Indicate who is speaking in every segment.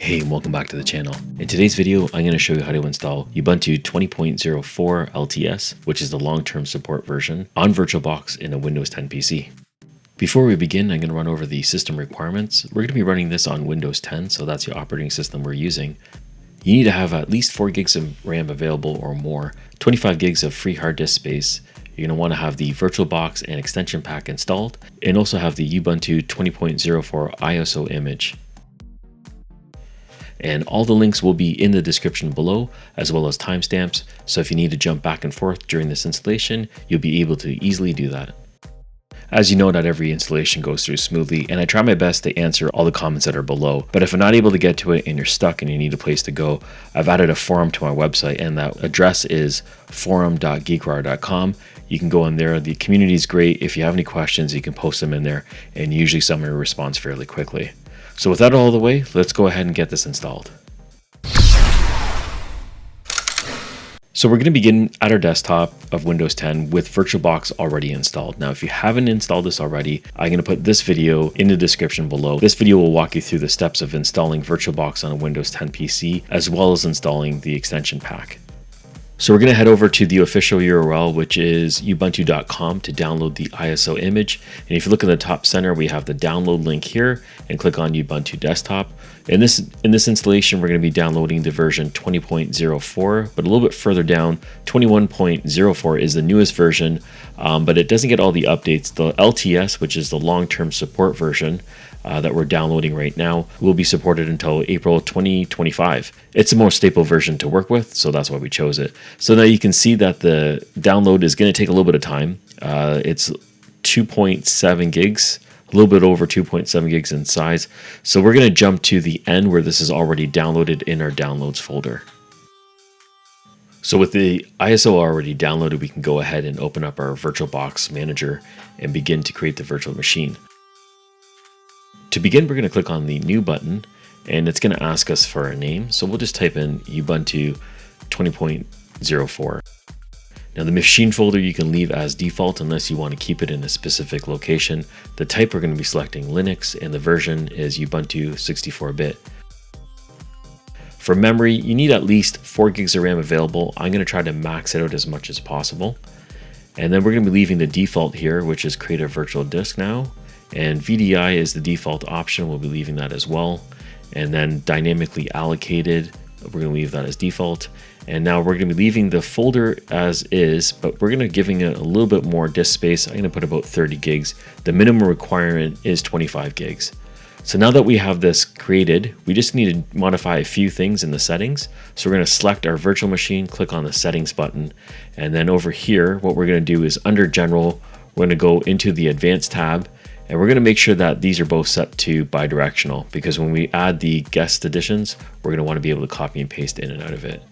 Speaker 1: Hey, and welcome back to the channel. In today's video, I'm going to show you how to install Ubuntu 20.04 LTS, which is the long-term support version, on VirtualBox in a Windows 10 PC. Before we begin, I'm going to run over the system requirements. We're going to be running this on Windows 10, so that's the operating system we're using. You need to have at least 4 gigs of RAM available or more, 25 gigs of free hard disk space. You're going to want to have the VirtualBox and Extension pack installed, and also have the Ubuntu 20.04 ISO image. And all the links will be in the description below, as well as timestamps, so if you need to jump back and forth during this installation, you'll be able to easily do that. As you know, not every installation goes through smoothly, and I try my best to answer all the comments that are below. But if I'm not able to get to it and you're stuck and you need a place to go, I've added a forum to my website, and that address is forum.geekrar.com. You can go in there. The community is great. If you have any questions, you can post them in there, and usually someone responds fairly quickly. So with that all the way, let's go ahead and get this installed. So we're going to begin at our desktop of Windows 10 with VirtualBox already installed. Now, if you haven't installed this already, I'm going to put this video in the description below. This video will walk you through the steps of installing VirtualBox on a Windows 10 PC, as well as installing the extension pack. So we're going to head over to the official URL, which is ubuntu.com, to download the ISO image. And if you look in the top center, we have the download link here, and click on Ubuntu Desktop. In this installation, we're going to be downloading the version 20.04, but a little bit further down, 21.04 is the newest version, but it doesn't get all the updates. The LTS, which is the long-term support version, that we're downloading right now, will be supported until April 2025. It's a more stable version to work with, so that's why we chose it. So now you can see that the download is going to take a little bit of time. It's 2.7 gigs, a little bit over 2.7 gigs in size. So we're going to jump to the end where this is already downloaded in our downloads folder. So with the ISO already downloaded, we can go ahead and open up our VirtualBox manager and begin to create the virtual machine. To begin, we're going to click on the New button, and it's going to ask us for a name. So we'll just type in Ubuntu 20.04. Now the machine folder you can leave as default unless you want to keep it in a specific location. The type we're going to be selecting Linux, and the version is Ubuntu 64-bit. For memory, you need at least 4 gigs of RAM available. I'm going to try to max it out as much as possible. And then we're going to be leaving the default here, which is create a virtual disk now. And VDI is the default option. We'll be leaving that as well. And then dynamically allocated, we're going to leave that as default. And now we're going to be leaving the folder as is, but we're going to giving it a little bit more disk space. I'm going to put about 30 gigs. The minimum requirement is 25 gigs. So now that we have this created, we just need to modify a few things in the settings. So we're going to select our virtual machine, click on the settings button. And then over here, what we're going to do is under general, we're going to go into the advanced tab. And we're going to make sure that these are both set to bidirectional, because when we add the guest additions, we're going to want to be able to copy and paste in and out of it.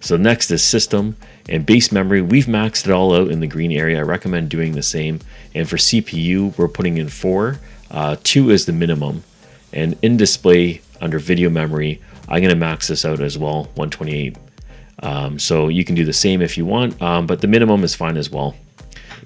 Speaker 1: So next is system and base memory. We've maxed it all out in the green area. I recommend doing the same. And for CPU, we're putting in 4. 2 is the minimum. And in display under video memory, I'm going to max this out as well, 128. So you can do the same if you want, but the minimum is fine as well.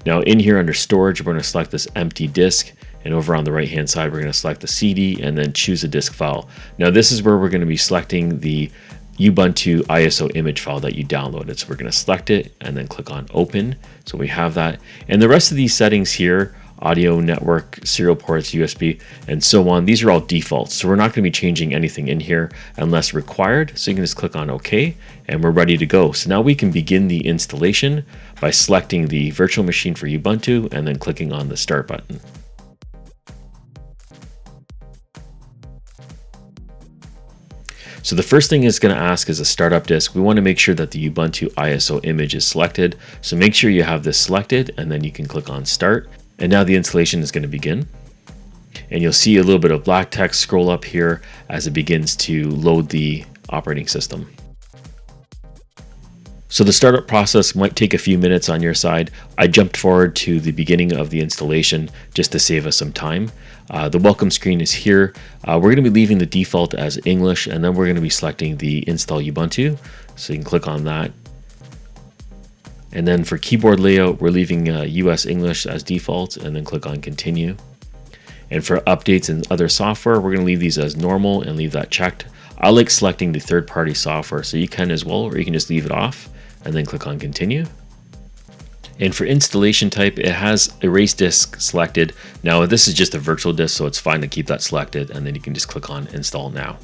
Speaker 1: Now in here under storage, we're going to select this empty disk. And over on the right hand side, we're going to select the CD and then choose a disk file. Now this is where we're going to be selecting the Ubuntu ISO image file that you downloaded. So we're going to select it and then click on open. So we have that. And the rest of these settings here, audio, network, serial ports, USB, and so on, these are all defaults. So we're not going to be changing anything in here unless required. So you can just click on OK and we're ready to go. So now we can begin the installation by selecting the virtual machine for Ubuntu and then clicking on the start button. So the first thing it's going to ask is a startup disk. We want to make sure that the Ubuntu ISO image is selected. So make sure you have this selected, and then you can click on start. And now the installation is going to begin. And you'll see a little bit of black text scroll up here as it begins to load the operating system. So the startup process might take a few minutes on your side. I jumped forward to the beginning of the installation just to save us some time. The welcome screen is here. We're going to be leaving the default as English, and then we're going to be selecting the install Ubuntu. So you can click on that. And then for keyboard layout, we're leaving US English as default, and then click on continue. And for updates and other software, we're going to leave these as normal and leave that checked. I like selecting the third-party software, so you can as well, or you can just leave it off and then click on continue. And for installation type, it has erase disk selected. Now this is just a virtual disk, so it's fine to keep that selected, and then you can just click on install now.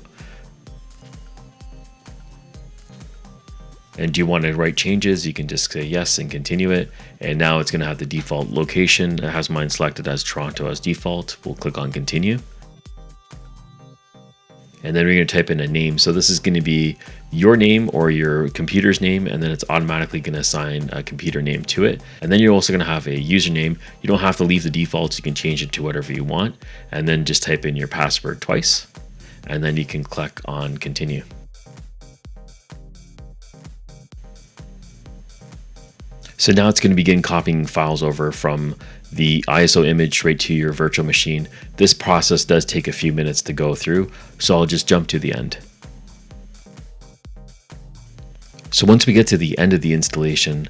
Speaker 1: And do you want to write changes? You can just say yes and continue it. And now it's going to have the default location. It has mine selected as Toronto as default. We'll click on continue. And then we're going to type in a name. So this is going to be your name or your computer's name, and then it's automatically going to assign a computer name to it. And then you're also going to have a username. You don't have to leave the defaults. You can change it to whatever you want, and then just type in your password twice, and then you can click on continue. So now it's going to begin copying files over from the ISO image right to your virtual machine. This process does take a few minutes to go through, so I'll just jump to the end. So once we get to the end of the installation,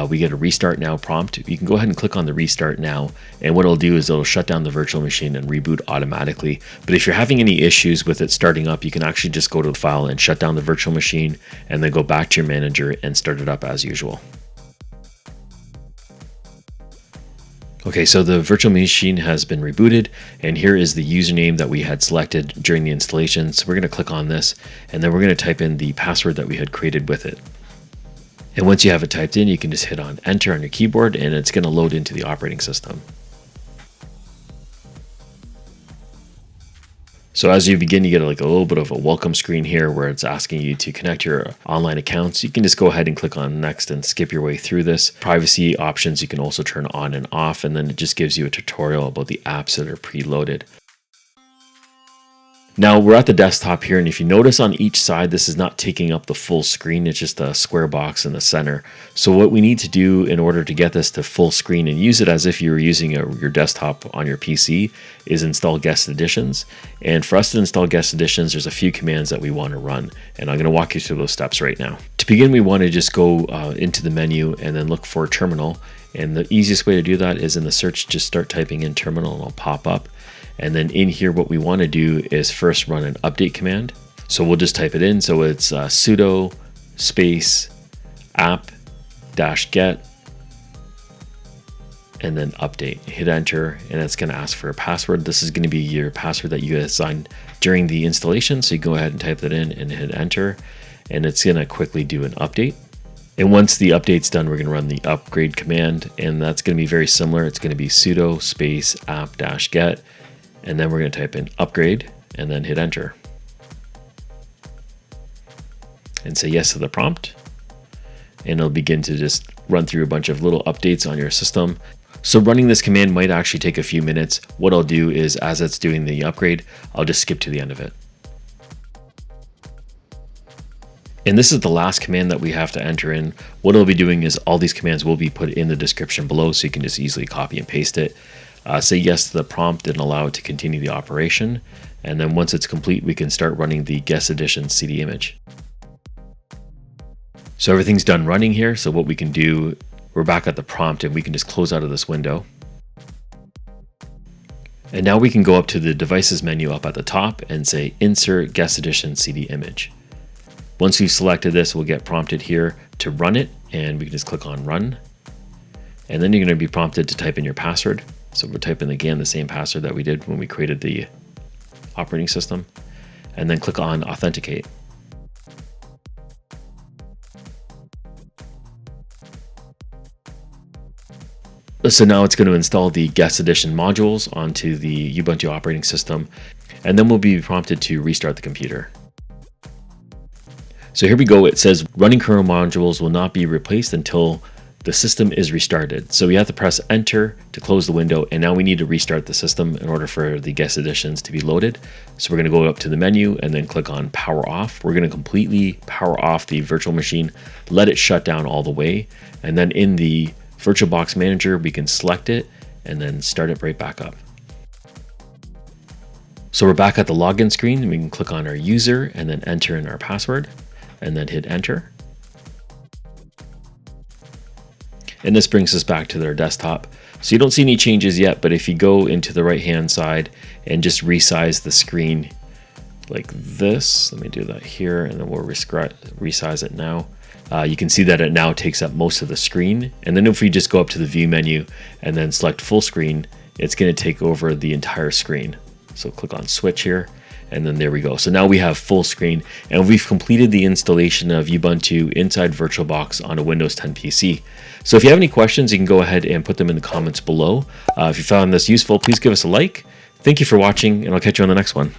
Speaker 1: we get a restart now prompt. You can go ahead and click on the restart now, and what it'll do is it'll shut down the virtual machine and reboot automatically. But if you're having any issues with it starting up, you can actually just go to the file and shut down the virtual machine, and then go back to your manager and start it up as usual. Okay, so the virtual machine has been rebooted, and here is the username that we had selected during the installation. So we're going to click on this, and then we're going to type in the password that we had created with it. And once you have it typed in, you can just hit on enter on your keyboard, and it's going to load into the operating system. So as you begin, you get like a little bit of a welcome screen here where it's asking you to connect your online accounts. You can just go ahead and click on next and skip your way through this. Privacy options you can also turn on and off, and then it just gives you a tutorial about the apps that are preloaded. Now we're at the desktop here, and if you notice on each side, this is not taking up the full screen. It's just a square box in the center. So what we need to do in order to get this to full screen and use it as if you were using your desktop on your PC is install guest editions. And for us to install guest editions, there's a few commands that we want to run, and I'm going to walk you through those steps right now. To begin, we want to just go into the menu and then look for terminal. And the easiest way to do that is in the search, just start typing in terminal and it'll pop up. And then in here, what we want to do is first run an update command. So we'll just type it in. So it's sudo space apt-get and then update. Hit enter, and it's going to ask for a password. This is going to be your password that you assigned during the installation. So you go ahead and type that in and hit enter, and it's going to quickly do an update. And once the update's done, we're going to run the upgrade command, and that's going to be very similar. It's going to be sudo space apt-get. And then we're going to type in upgrade and then hit enter. And say yes to the prompt. And it'll begin to just run through a bunch of little updates on your system. So running this command might actually take a few minutes. What I'll do is as it's doing the upgrade, I'll just skip to the end of it. And this is the last command that we have to enter in. What I'll be doing is all these commands will be put in the description below, so you can just easily copy and paste it. Say yes to the prompt and allow it to continue the operation. And then once it's complete, we can start running the guest edition CD image. So everything's done running here. So what we can do, we're back at the prompt and we can just close out of this window. And now we can go up to the devices menu up at the top and say insert guest edition CD image. Once we've selected this, we'll get prompted here to run it, and we can just click on run. And then you're going to be prompted to type in your password. So we'll type in again the same password that we did when we created the operating system, and then click on authenticate. So now it's going to install the guest edition modules onto the Ubuntu operating system, and then we'll be prompted to restart the computer. So here we go. It says running kernel modules will not be replaced until the system is restarted. So we have to press enter to close the window, and now we need to restart the system in order for the guest editions to be loaded. So we're going to go up to the menu and then click on power off. We're going to completely power off the virtual machine, let it shut down all the way, and then in the VirtualBox manager we can select it and then start it right back up. So we're back at the login screen, and we can click on our user and then enter in our password and then hit enter. And this brings us back to their desktop. So you don't see any changes yet, but if you go into the right hand side and just resize the screen, like this. Let me do that here, and then we'll resize it now. You can see that it now takes up most of the screen. And then if we just go up to the view menu and then select full screen, it's going to take over the entire screen. So click on switch here, and then there we go. So now we have full screen, and we've completed the installation of Ubuntu inside VirtualBox on a Windows 10 PC. So if you have any questions, you can go ahead and put them in the comments below. If you found this useful, please give us a like. Thank you for watching, and I'll catch you on the next one.